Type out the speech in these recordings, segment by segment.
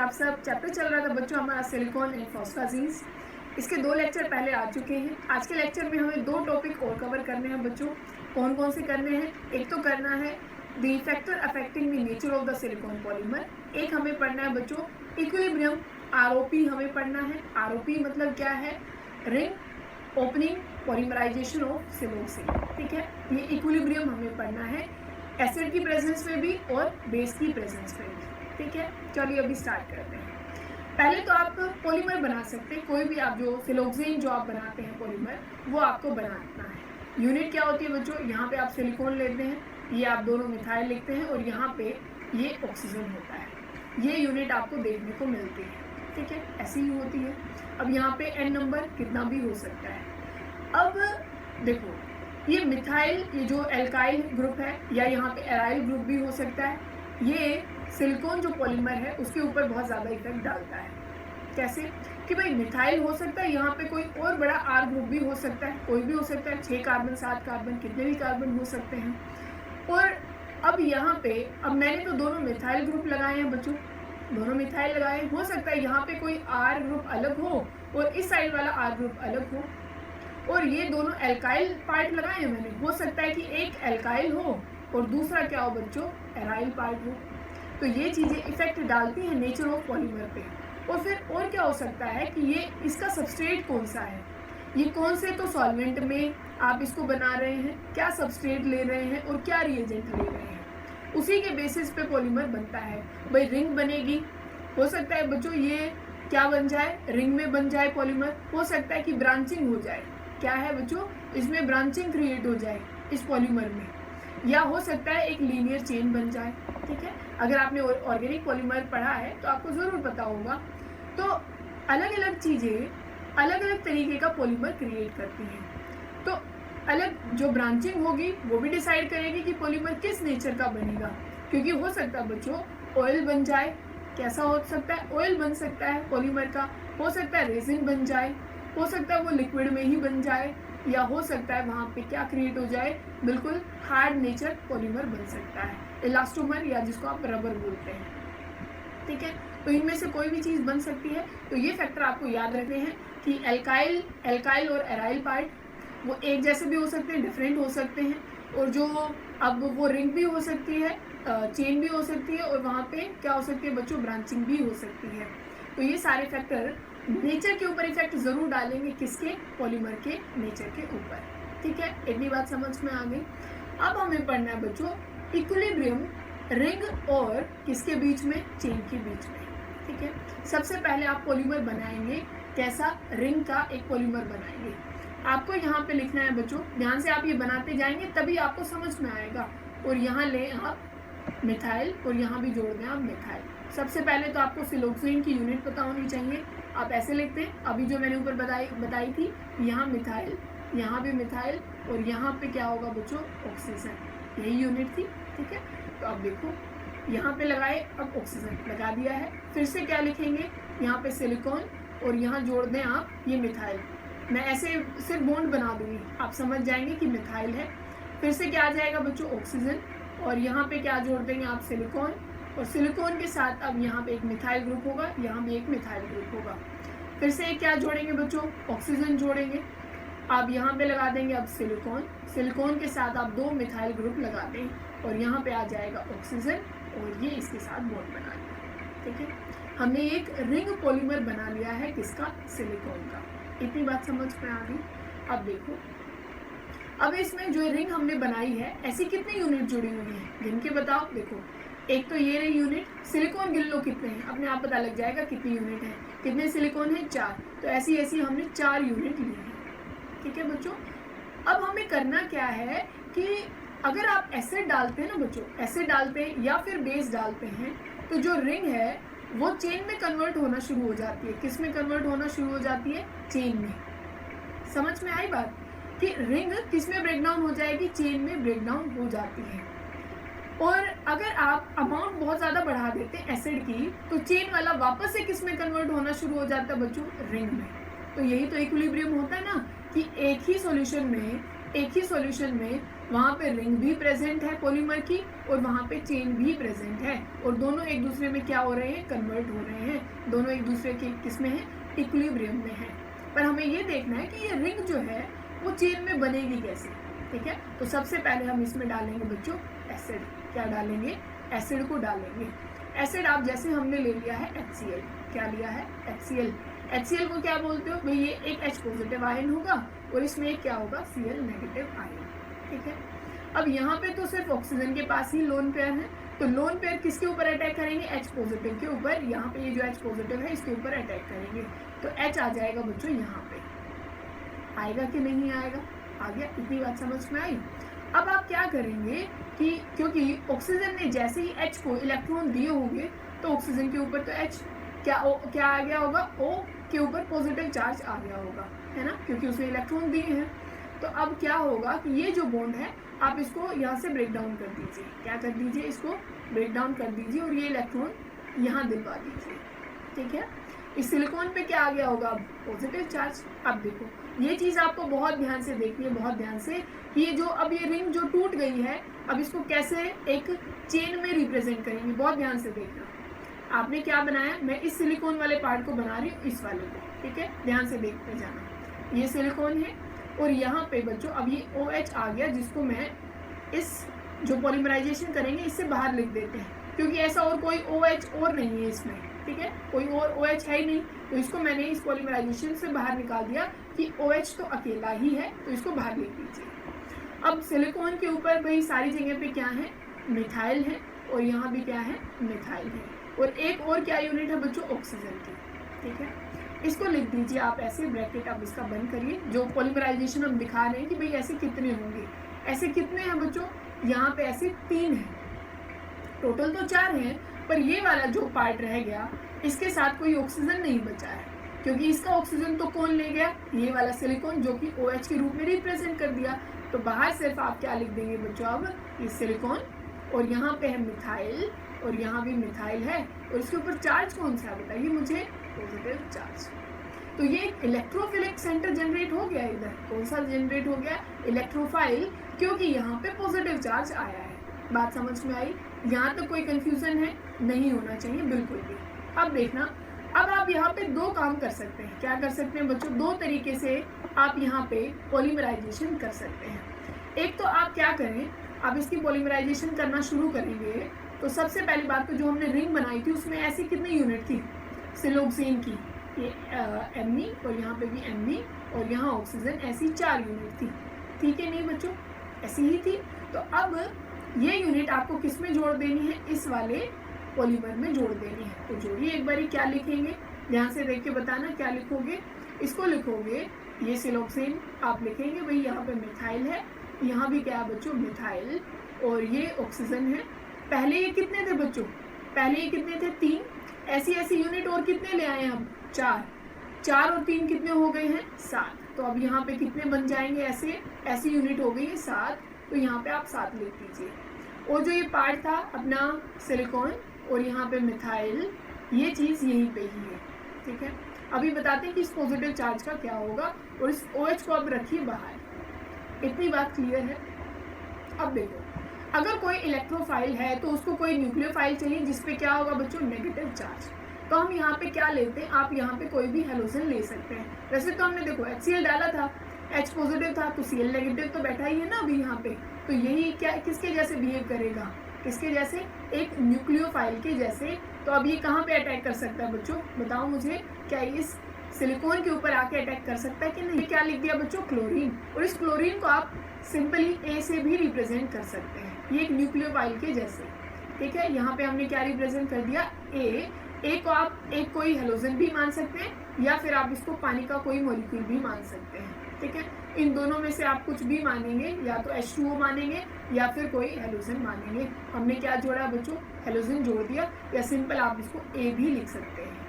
आप सब। चैप्टर चल रहा था बच्चों हमारा सिलिकॉन एंड फॉस्फाजीन्स। इसके 2 लेक्चर पहले आ चुके हैं। आज के लेक्चर में हमें 2 टॉपिक और कवर करने हैं बच्चों। कौन कौन से करने हैं? एक तो करना है the factor affecting the nature of the silicon polymer. एक हमें पढ़ना है बच्चों इक्विलिब्रियम, आरओपी हमें पढ़ना है। आरओपी मतलब क्या है? Ring opening polymerisation of siloxane. ठीक है, ये इक्विलिब्रियम हमें पढ़ना है एसिड की प्रेजेंस में भी और बेस की प्रेजेंस में भी। ठीक है, चलिए अभी स्टार्ट करते हैं। पहले तो आप पॉलीमर बना सकते हैं, कोई भी आप जो सिलोक्सिन जो आप बनाते हैं पॉलीमर, वो आपको बनाना है। यूनिट क्या होती है बच्चों? यहाँ पे आप सिलिकॉन लेते हैं, ये आप दोनों मिथाइल लिखते हैं और यहाँ पे ये ऑक्सीजन होता है। ये यूनिट आपको देखने को मिलती है। ठीक है, ऐसी ही होती है। अब यहाँ पे एन नंबर कितना भी हो सकता है। अब देखो ये मिथाइल, ये जो एल्काइल ग्रुप है या यहाँ पे एराइल ग्रुप भी हो सकता है, ये सिलिकॉन जो पॉलीमर है उसके ऊपर बहुत ज़्यादा इफेक्ट डालता है। कैसे? कि भाई मिथाइल हो सकता है, यहाँ पे कोई और बड़ा आर ग्रुप भी हो सकता है, कोई भी हो सकता है, 6 कार्बन 7 कार्बन कितने भी कार्बन हो सकते हैं। और अब यहाँ पे अब मैंने तो दोनों मिथाइल ग्रुप लगाए हैं बच्चों, दोनों मिथाइल लगाए। हो सकता है यहाँ पे कोई आर ग्रुप अलग हो और इस साइड वाला आर ग्रुप अलग हो, और ये दोनों एल्काइल पार्ट लगाए हैं मैंने। हो सकता है कि एक एल्काइल हो और दूसरा क्या हो बच्चों? एराइल पार्ट हो। तो ये चीज़ें इफेक्ट डालती हैं नेचर ऑफ पॉलीमर पे। और फिर और क्या हो सकता है कि ये इसका सबस्ट्रेट कौन सा है, ये कौन से तो सॉल्वेंट में आप इसको बना रहे हैं, क्या सबस्ट्रेट ले रहे हैं और क्या रिएजेंट ले रहे हैं, उसी के बेसिस पे पॉलीमर बनता है। भाई रिंग बनेगी, हो सकता है बच्चों ये क्या बन जाए? रिंग में बन जाए पॉलीमर। हो सकता है कि ब्रांचिंग हो जाए, क्या है बच्चों? इसमें ब्रांचिंग क्रिएट हो जाए इस पॉलीमर में, या हो सकता है एक लीनियर चेन बन जाए। ठीक है, अगर आपने ऑर्गेनिक पॉलीमर पढ़ा है तो आपको ज़रूर पता होगा। तो अलग अलग चीज़ें अलग अलग तरीके का पॉलीमर क्रिएट करती हैं। तो अलग जो ब्रांचिंग होगी वो भी डिसाइड करेगी कि पॉलीमर किस नेचर का बनेगा। क्योंकि हो सकता है बच्चों ऑयल बन जाए, कैसा हो सकता है? ऑयल बन सकता है पॉलीमर का। हो सकता है रेजिन बन जाए, हो सकता है वो लिक्विड में ही बन जाए, या हो सकता है वहाँ पे क्या क्रिएट हो जाए? बिल्कुल हार्ड नेचर पॉलीमर बन सकता है, इलास्टोमर या जिसको आप रबर बोलते हैं। ठीक है, तो इनमें से कोई भी चीज़ बन सकती है। तो ये फैक्टर आपको याद रखने हैं कि एल्काइल और एराइल पार्ट वो एक जैसे भी हो सकते हैं, डिफरेंट हो सकते हैं। और जो अब वो रिंग भी हो सकती है, चेन भी हो सकती है, और वहाँ पे क्या हो सकती है बच्चों? ब्रांचिंग भी हो सकती है। तो ये सारे फैक्टर नेचर के ऊपर इफेक्ट जरूर डालेंगे, किसके? पॉलीमर के नेचर के ऊपर। ठीक है, इतनी बात समझ में आ गई। अब हमें पढ़ना है बच्चों इक्विलिब्रियम रिंग और किसके बीच में? चेन के बीच में। ठीक है, सबसे पहले आप पॉलीमर बनाएंगे कैसा? रिंग का एक पॉलीमर बनाएंगे। आपको यहाँ पे लिखना है बच्चों, ध्यान से आप ये बनाते जाएंगे तभी आपको समझ में आएगा। और यहाँ ले आप मिथाइल और यहाँ भी जोड़ दें आप मिथाइल। सबसे पहले तो आपको सिलोक्सिन की यूनिट पता होनी चाहिए। आप ऐसे लिखते हैं, अभी जो मैंने ऊपर बताई थी, यहाँ मिथाइल, यहाँ भी मिथाइल, और यहाँ पे क्या होगा बच्चों? ऑक्सीजन। यही यूनिट थी। ठीक है, तो अब देखो यहाँ पे लगाए, अब ऑक्सीजन लगा दिया है। फिर से क्या लिखेंगे? यहाँ पे सिलिकॉन और यहाँ जोड़ दें आप ये मिथाइल। मैं ऐसे सिर्फ बॉन्ड बना दूंगी, आप समझ जाएंगे कि मिथाइल है। फिर से क्या आ जाएगा बच्चों? ऑक्सीजन, और यहाँ पे क्या जोड़ देंगे आप? सिलिकॉन, और सिलिकॉन के साथ अब यहाँ पे एक मिथाइल ग्रुप होगा, यहाँ भी एक मिथाइल ग्रुप होगा। फिर से क्या जोड़ेंगे बच्चों? ऑक्सीजन जोड़ेंगे। आप यहाँ पे लगा देंगे अब सिलिकॉन, सिलिकॉन के साथ आप 2 मिथाइल ग्रुप लगा दें, और यहाँ पे आ जाएगा ऑक्सीजन, और ये इसके साथ बॉन्ड बना लिया। ठीक है, हमने एक रिंग पॉलीमर बना लिया है, किसका? सिलिकॉन का। इतनी बात समझ में आ गई। अब देखो, अब इसमें जो रिंग हमने बनाई है, ऐसी कितनी यूनिट जुड़ी हुई है? गिन के बताओ। देखो, एक तो ये रही यूनिट, सिलिकॉन गिन लो कितने हैं, अपने आप पता लग जाएगा कितनी यूनिट है। कितने सिलिकॉन है? 4। तो ऐसी ऐसी हमने 4 यूनिट ली है। ठीक है बच्चों, अब हमें करना क्या है कि अगर आप एसिड डालते हैं ना बच्चों, एसिड डालते हैं या फिर बेस डालते हैं, तो जो रिंग है वो चेन में कन्वर्ट होना शुरू हो जाती है। किस में कन्वर्ट होना शुरू हो जाती है? चेन में। समझ में आई बात कि रिंग किस में ब्रेकडाउन हो जाएगी? चेन में ब्रेकडाउन हो जाती है। और अगर आप अमाउंट बहुत ज़्यादा बढ़ा देते हैं एसिड की, तो चेन वाला वापस से किस में कन्वर्ट होना शुरू हो जाता है बच्चों? रिंग में। तो यही तो इक्विलिब्रियम होता है ना, कि एक ही सॉल्यूशन में वहाँ पे रिंग भी प्रेजेंट है पॉलीमर की और वहाँ पे चेन भी प्रेजेंट है, और दोनों एक दूसरे में क्या हो रहे हैं, कन्वर्ट हो रहे हैं, दोनों एक दूसरे के किस में है, इक्विलिब्रियम में है। पर हमें ये देखना है कि ये रिंग जो है वो चेन में बनेगी कैसे, ठीक है। तो सबसे पहले हम इसमें डालेंगे बच्चों एसिड। क्या डालेंगे, एसिड को डालेंगे। एसिड आप जैसे हमने ले लिया है HCl, क्या लिया है, HCl। HCl को क्या बोलते हो भाई, ये एक H पॉजिटिव आयन होगा और इसमें एक क्या होगा, Cl नेगेटिव आयन, ठीक है। अब यहाँ पे तो सिर्फ ऑक्सीजन के पास ही लोन पेयर है, तो लोन पेयर किसके ऊपर अटैक करेंगे, H पॉजिटिव के ऊपर। यहाँ पे ये जो H पॉजिटिव है इसके ऊपर अटैक करेंगे, तो H आ जाएगा बच्चों यहाँ पे। आएगा कि नहीं आएगा, आ गया, इतनी बात समझ में आई। अब आप क्या करेंगे कि क्योंकि ऑक्सीजन ने जैसे ही H को इलेक्ट्रॉन दिए होंगे तो ऑक्सीजन के ऊपर तो H क्या आ गया होगा, O के ऊपर पॉजिटिव चार्ज आ गया होगा, है ना, क्योंकि उसने इलेक्ट्रॉन दिए हैं। तो अब क्या होगा कि ये जो बॉन्ड है आप इसको यहाँ से ब्रेक डाउन कर दीजिए। क्या कर दीजिए, इसको ब्रेक डाउन कर दीजिए और ये इलेक्ट्रॉन यहाँ दिलवा दीजिए, ठीक है। इस सिलिकॉन पे क्या आ गया होगा, अब पॉजिटिव चार्ज। अब देखो ये चीज़ आपको बहुत ध्यान से देखनी है, बहुत ध्यान से। ये जो अब ये रिंग जो टूट गई है, अब इसको कैसे एक चेन में रिप्रेजेंट करेंगे, बहुत ध्यान से देखना। आपने क्या बनाया, मैं इस सिलिकॉन वाले पार्ट को बना रही हूँ, इस वाले को, ठीक है, ध्यान से देखते जाना। ये सिलिकॉन है और यहाँ पे बच्चों अब ये OH आ गया, जिसको मैं इस जो पॉलीमराइजेशन करेंगे इससे बाहर लिख देते हैं, क्योंकि ऐसा और कोई OH और नहीं है इसमें, ठीक है, कोई और OH है ही नहीं, तो इसको मैंने इस पॉलीमराइजेशन से बाहर निकाल दिया कि OH तो अकेला ही है, तो इसको बाहर लिख दीजिए। अब सिलिकॉन के ऊपर भाई सारी जगह पे क्या है, मिथाइल है, और यहाँ भी क्या है, मिथाइल है, और एक और क्या यूनिट है बच्चों, ऑक्सीजन की, ठीक है। इसको लिख दीजिए आप ऐसे, ब्रैकेट आप इसका बंद करिए। जो पॉलीमराइजेशन हम दिखा रहे हैं कि भाई ऐसे कितने होंगे, ऐसे कितने हैं बच्चों, यहाँ पे ऐसे 3 हैं, टोटल तो 4 हैं, पर ये वाला जो पार्ट रह गया इसके साथ कोई ऑक्सीजन नहीं बचा है, क्योंकि इसका ऑक्सीजन तो कौन ले गया, ये वाला सिलिकॉन, जो कि OH के रूप में रिप्रेजेंट कर दिया। तो बाहर सिर्फ आप क्या लिख देंगे बच्चों, अब ये सिलिकॉन, और यहाँ पे है मिथाइल, और यहाँ भी मिथाइल है, और इसके ऊपर चार्ज कौन सा है बताइए मुझे, पॉजिटिव चार्ज। तो ये इलेक्ट्रोफिलिक सेंटर जनरेट हो गया, इधर कौन सा जनरेट हो गया, इलेक्ट्रोफाइल, क्योंकि यहाँ पे पॉजिटिव चार्ज आया है। बात समझ में आई, यहाँ तो कोई कंफ्यूजन है, नहीं होना चाहिए बिल्कुल भी। अब देखना, अब आप यहाँ पे 2 काम कर सकते हैं। क्या कर सकते हैं बच्चों, 2 तरीके से आप यहाँ पे पॉलीमराइजेशन कर सकते हैं। एक तो आप क्या करें, आप इसकी पॉलीमराइजेशन करना शुरू करेंगे तो सबसे पहली बात तो जो हमने रिंग बनाई थी उसमें ऐसी कितनी यूनिट थी, सिलोक्सेन की, ये Me और यहाँ पे भी Me और यहाँ ऑक्सीजन, ऐसी 4 यूनिट थी, ठीक है, नहीं बच्चों, ऐसी ही थी। तो अब ये यूनिट आपको किस में जोड़ देनी है, इस वाले पॉलीमर में जोड़ देनी है। तो जोड़िए एक बारी, क्या लिखेंगे, ध्यान से देख के बताना क्या लिखोगे। इसको लिखोगे, ये सिलोक्सेन आप लिखेंगे भाई, यहाँ पे मिथाइल है, यहाँ भी क्या है बच्चों, मिथाइल, और ये ऑक्सीजन है। पहले ये कितने थे बच्चों, पहले ये कितने थे, 3, ऐसी ऐसी यूनिट और कितने ले आए हम, 4, 4 और 3 कितने हो गए हैं, 7। तो अब यहाँ पे कितने बन जाएंगे, ऐसे ऐसी यूनिट हो गई है 7, तो यहाँ पे आप 7 लिख दीजिए। और जो ये पार्ट था अपना सिलिकॉन और यहाँ पे मिथाइल, ये चीज़ यहीं पे ही है, ठीक है। अभी बताते हैं कि इस पॉजिटिव चार्ज का क्या होगा, और इस OH को अब रखिए बाहर। इतनी बात क्लियर है। अब देखो, अगर कोई इलेक्ट्रोफाइल है तो उसको कोई न्यूक्लियोफाइल चाहिए जिसपे क्या होगा बच्चों, नेगेटिव चार्ज। तो हम यहाँ पे क्या लेते हैं, आप यहाँ पे कोई भी हेलोजन ले सकते हैं। वैसे तो हमने देखो HCl डाला था, H पॉजिटिव था, तो Cl नेगेटिव तो बैठा ही है ना अभी यहाँ पे। तो यही क्या किसके जैसे बिहेव करेगा, किसके जैसे, एक न्यूक्लियोफाइल के जैसे। तो अब ये कहाँ पे अटैक कर सकता है बच्चों, बताओ मुझे, क्या इस सिलिकॉन के ऊपर आके अटैक कर सकता है कि नहीं। क्या लिख दिया बच्चों, क्लोरीन, और इस क्लोरीन को आप सिंपली A से भी रिप्रेजेंट कर सकते हैं, ये एक न्यूक्लियोफाइल के जैसे, ठीक है। यहाँ पे हमने क्या रिप्रेजेंट कर दिया, A को आप एक कोई हेलोजन भी मान सकते हैं, या फिर आप इसको पानी का कोई मॉलिक्यूल भी मान सकते हैं, ठीक है। इन दोनों में से आप कुछ भी मानेंगे, या तो H2O मानेंगे या फिर कोई हेलोजन मानेंगे। हमने क्या जोड़ा बच्चों, हेलोजन जोड़ दिया, या सिंपल आप इसको A भी लिख सकते हैं।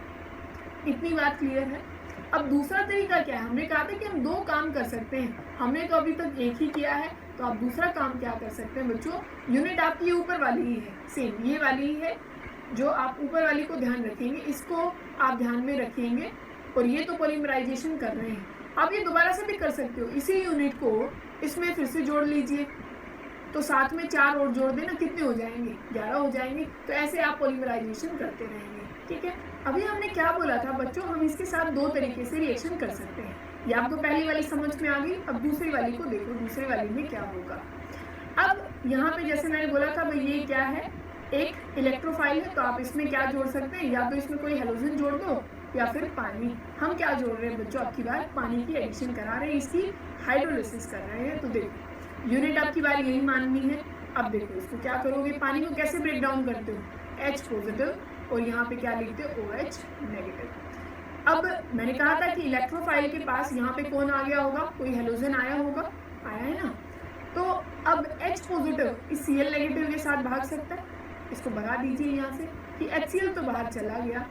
इतनी बात क्लियर है। अब दूसरा तरीका क्या है, हमने कहा था कि हम 2 काम कर सकते हैं, हमने तो अभी तक एक ही किया है। तो आप दूसरा काम क्या कर सकते हैं बच्चों, यूनिट आपकी ऊपर वाली ही है, सेम ये वाली ही है, जो आप ऊपर वाली को ध्यान रखेंगे, इसको आप ध्यान में रखेंगे, और ये तो पॉलीमराइजेशन कर रहे हैं। आप ये दोबारा से भी कर सकते हो, इसी यूनिट को इसमें फिर से जोड़ लीजिए, तो साथ में 4 और जोड़ देना, कितने हो जाएंगे? 11 हो जाएंगे। तो ऐसे आप पॉलीमराइजेशन करते रहेंगे, ठीक है। अभी हमने क्या बोला था बच्चों, हम इसके साथ 2 तरीके से रिएक्शन कर सकते हैं। ये आपको पहली वाली समझ में आ गई। अब दूसरी वाली को देखो, दूसरी वाली में क्या होगा। अब यहाँ पे जैसे मैंने बोला था भाई ये क्या है, एक इलेक्ट्रोफाइल है, तो आप इसमें क्या जोड़ सकते हैं, या तो इसमें कोई हेलोजन जोड़ दो या फिर पानी। हम क्या जोड़ रहे हैं बच्चों, आपकी बार पानी की एडिशन करा रहे हैं, इसकी हाइड्रोलिसिस कर रहे हैं। तो देखो यूनिट आपकी बार यही माननी है। अब देखो इसको क्या करोगे, पानी को कैसे ब्रेक डाउन करते हो, H पॉजिटिव और यहाँ पे क्या लिखते हो, OH नेगेटिव। अब मैंने कहा था कि इलेक्ट्रोफाइल के पास यहाँ पे कौन आ गया होगा, कोई हेलोजन आया होगा, आया है ना। तो अब H पॉजिटिव इस Cl नेगेटिव के साथ भाग सकता है, इसको भगा दीजिए यहाँ से कि HCl तो बाहर चला गया।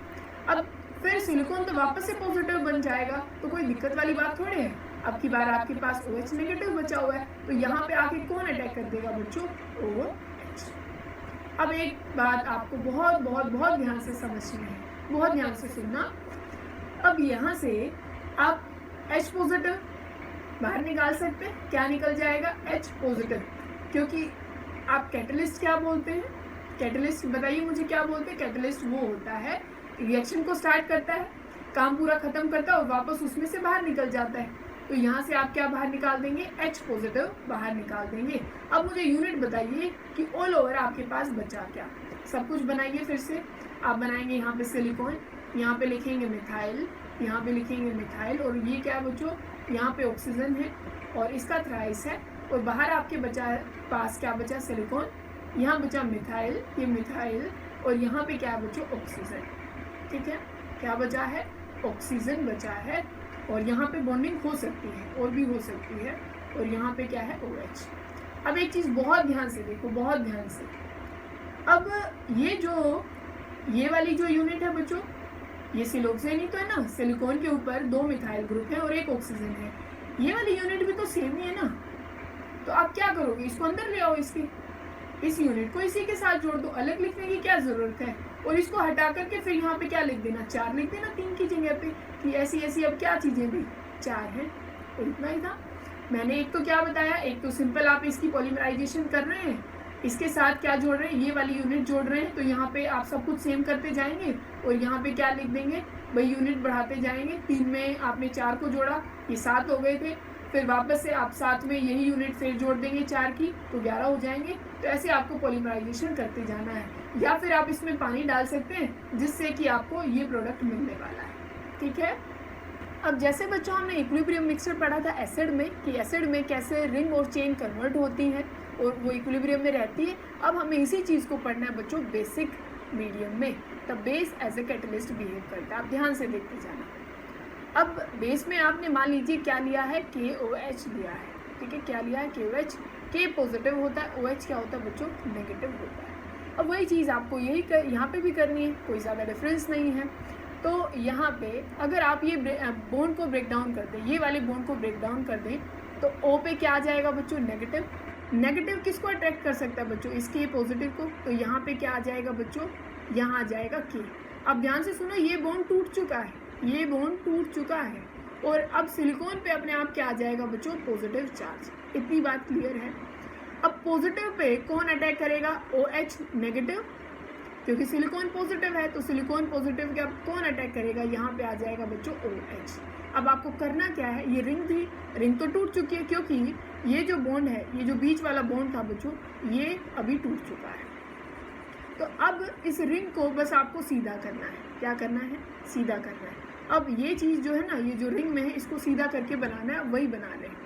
अब फिर सिलिकॉन तो वापस से पॉजिटिव बन जाएगा, तो कोई दिक्कत वाली बात थोड़ी है। अब की बार आपके पास OH नेगेटिव बचा हुआ है, तो यहाँ पे आके कौन अटैक कर देगा बच्चों, OH। अब एक बात आपको बहुत बहुत बहुत ध्यान से समझनी है, बहुत ध्यान से सुनना। अब यहाँ से आप H पॉजिटिव बाहर निकाल सकते हैं, क्या निकल जाएगा, H पॉजिटिव। क्योंकि आप कैटलिस्ट क्या बोलते हैं, कैटलिस्ट बताइए मुझे क्या बोलते हैं। कैटलिस्ट वो होता है रिएक्शन को स्टार्ट करता है, काम पूरा खत्म करता है और वापस उसमें से बाहर निकल जाता है। तो यहाँ से आप क्या बाहर निकाल देंगे, H पॉजिटिव बाहर निकाल देंगे। अब मुझे यूनिट बताइए कि ऑल ओवर आपके पास बचा क्या। सब कुछ बनाइए फिर से। आप बनाएंगे यहाँ पे सिलिकॉन, यहाँ पे लिखेंगे मिथाइल, यहाँ पे लिखेंगे मिथाइल, और ये क्या बच्चों, यहाँ पे ऑक्सीजन है और इसका थ्राइस है, और बाहर आपके बचा पास क्या बचा, सिलिकॉन, यहाँ बचा मिथाइल, ये मिथाइल, और यहाँ पे क्या बच्चों, ऑक्सीजन। ठीक है, क्या बचा है, ऑक्सीजन बचा है, और यहाँ पे बॉन्डिंग हो सकती है और भी हो सकती है, और यहाँ पे क्या है, OH। अब एक चीज़ बहुत ध्यान से देखो, बहुत ध्यान से। अब ये वाली जो यूनिट है बच्चों, ये सिलोक्सेन ही तो है ना, सिलिकॉन के ऊपर 2 मिथाइल ग्रुप है और 1 ऑक्सीजन है। ये वाली यूनिट भी तो सेम ही है ना। तो आप क्या करोगे, इसको अंदर ले आओ, इस यूनिट को इसी के साथ जोड़ दो, अलग लिखने की क्या जरूरत है। और इसको हटा करके फिर यहाँ पे क्या लिख देना, 4 लिख देना 3 की जगह पे, कि ऐसी ऐसी अब क्या चीजें भी 4 है। और इतना ही था। मैंने एक तो क्या बताया, एक तो सिंपल आप इसकी पॉलीमराइजेशन कर रहे हैं, इसके साथ क्या जोड़ रहे हैं, ये वाली यूनिट जोड़ रहे हैं। तो यहाँ पे आप सब कुछ सेम करते जाएंगे और यहाँ पे क्या लिख देंगे भाई, यूनिट बढ़ाते जाएंगे। 3 में आपने 4 को जोड़ा, ये 7 हो गए थे, फिर वापस से आप 7 में यही यूनिट फिर जोड़ देंगे 4 की, तो 11 हो जाएंगे। तो ऐसे आपको पॉलीमराइजेशन करते जाना है, या फिर आप इसमें पानी डाल सकते हैं जिससे कि आपको ये प्रोडक्ट मिलने वाला है। ठीक है। अब जैसे बच्चों हमने इक्विलिब्रियम मिक्सचर पढ़ा था एसिड में, कि एसिड में कैसे रिंग और चेन कन्वर्ट होती हैं और वो इक्विलिब्रियम में रहती है। अब हमें इसी चीज़ को पढ़ना है बच्चों बेसिक मीडियम में। The base as a catalyst behave करता है। आप ध्यान से देखते जाना। अब बेस में आपने मान लीजिए क्या लिया है, KOH लिया है। ठीक है, क्या लिया है, KOH। K पॉजिटिव होता है, OH क्या होता है बच्चों, नेगेटिव होता है। अब वही चीज़ आपको यहाँ पे भी करनी है, कोई ज़्यादा डिफरेंस नहीं है। तो यहाँ पे अगर आप ये बॉन्ड को ब्रेक डाउन कर दें, ये वाले बॉन्ड को ब्रेक डाउन कर दें, तो O पे क्या आ जाएगा बच्चों, नेगेटिव। नेगेटिव किसको अट्रैक्ट कर सकता है बच्चों, इसके पॉजिटिव को। तो यहाँ पे क्या आ जाएगा बच्चों, यहाँ आ जाएगा K। अब ध्यान से सुनो, ये बॉन्ड टूट चुका है, ये बॉन्ड टूट चुका है, और अब सिलिकॉन पे अपने आप क्या आ जाएगा बच्चों, पॉजिटिव चार्ज। इतनी बात क्लियर है। अब पॉजिटिव पे कौन अटैक करेगा, OH नेगेटिव, क्योंकि सिलिकॉन पॉजिटिव है। तो सिलिकॉन पॉजिटिव के अब कौन अटैक करेगा, यहाँ पे आ जाएगा बच्चों OH। अब आपको करना क्या है, ये रिंग थी, रिंग तो टूट चुकी है, क्योंकि ये जो बॉन्ड है, ये जो बीच वाला बॉन्ड था बच्चों, ये अभी टूट चुका है। तो अब इस रिंग को बस आपको सीधा करना है। क्या करना है, सीधा करना है। अब ये चीज़ जो है ना, ये जो रिंग में है, इसको सीधा करके बनाना है, वही बना रहे हैं।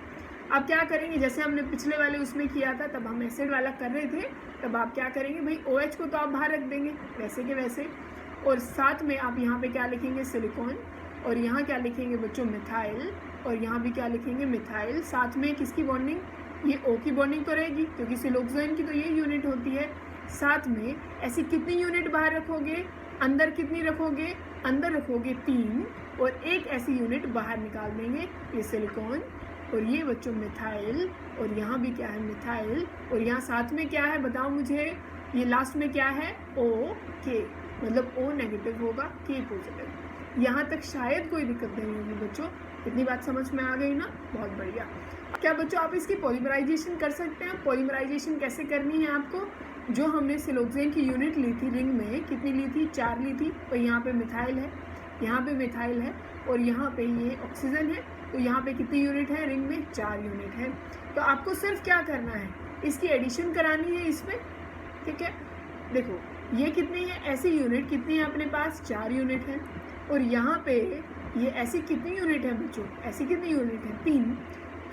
अब क्या करेंगे, जैसे हमने पिछले वाले उसमें किया था, तब हम एसिड वाला कर रहे थे, तब आप क्या करेंगे भाई, OH को तो आप बाहर रख देंगे वैसे के वैसे, और साथ में आप यहाँ पे क्या लिखेंगे, सिलिकॉन, और यहाँ क्या लिखेंगे बच्चों, मिथाइल, और यहाँ भी क्या लिखेंगे, मिथाइल। साथ में किसकी बॉन्डिंग, ये O की बॉन्डिंग तो रहेगी, क्योंकि सिलोक्सेन की तो ये यूनिट होती है। साथ में ऐसी कितनी यूनिट बाहर रखोगे, अंदर कितनी रखोगे, अंदर रखोगे 3, और एक ऐसी यूनिट बाहर निकाल देंगे, ये सिलिकॉन, और ये बच्चों मिथाइल, और यहाँ भी क्या है, मिथाइल, और यहाँ साथ में क्या है बताओ मुझे, ये लास्ट में क्या है, OK, मतलब O नेगेटिव होगा, K पॉजिटिव। यहाँ तक शायद कोई दिक्कत नहीं होगी बच्चों। इतनी बात समझ में आ गई ना? बहुत बढ़िया। क्या बच्चों आप इसकी पॉलीमराइजेशन कर सकते हैं? पॉलीमराइजेशन कैसे करनी है आपको? जो हमने सिलोक्सेन की यूनिट ली थी रिंग में, कितनी ली थी? 4 ली थी। और यहाँ पे मिथाइल है, यहाँ पे मिथाइल है और यहाँ पे ये ऑक्सीजन है। तो यहाँ पे कितनी यूनिट है रिंग में? 4 यूनिट है। तो आपको सिर्फ क्या करना है, इसकी एडिशन करानी है इसमें, ठीक है। देखो ये कितनी है, ऐसी यूनिट कितनी है अपने पास? 4 यूनिट है। और यहाँ पे ये ऐसी कितनी यूनिट है बच्चों? ऐसी कितनी यूनिट है? 3।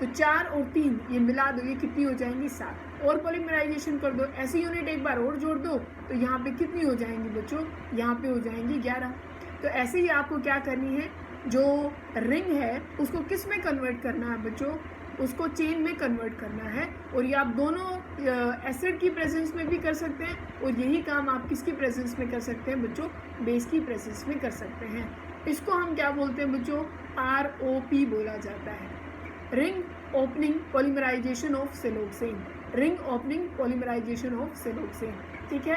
तो 4 और 3 ये मिला दो, ये कितनी हो जाएंगी? 7। और पॉलीमराइजेशन कर दो, ऐसी यूनिट एक बार और जोड़ दो, तो यहाँ पे कितनी हो जाएंगी बच्चों? यहाँ पे हो जाएंगी 11। तो ऐसे ही आपको क्या करनी है, जो रिंग है उसको किस में कन्वर्ट करना है बच्चों? उसको चेन में कन्वर्ट करना है। और ये आप दोनों एसिड की प्रेजेंस में भी कर सकते हैं और यही काम आप किसकी प्रेजेंस में कर सकते हैं बच्चों? बेस की प्रेजेंस में कर सकते हैं। इसको हम क्या बोलते हैं बच्चों? ROP बोला जाता है, ring opening polymerisation of siloxane. Ring opening polymerisation of siloxane, ठीक है।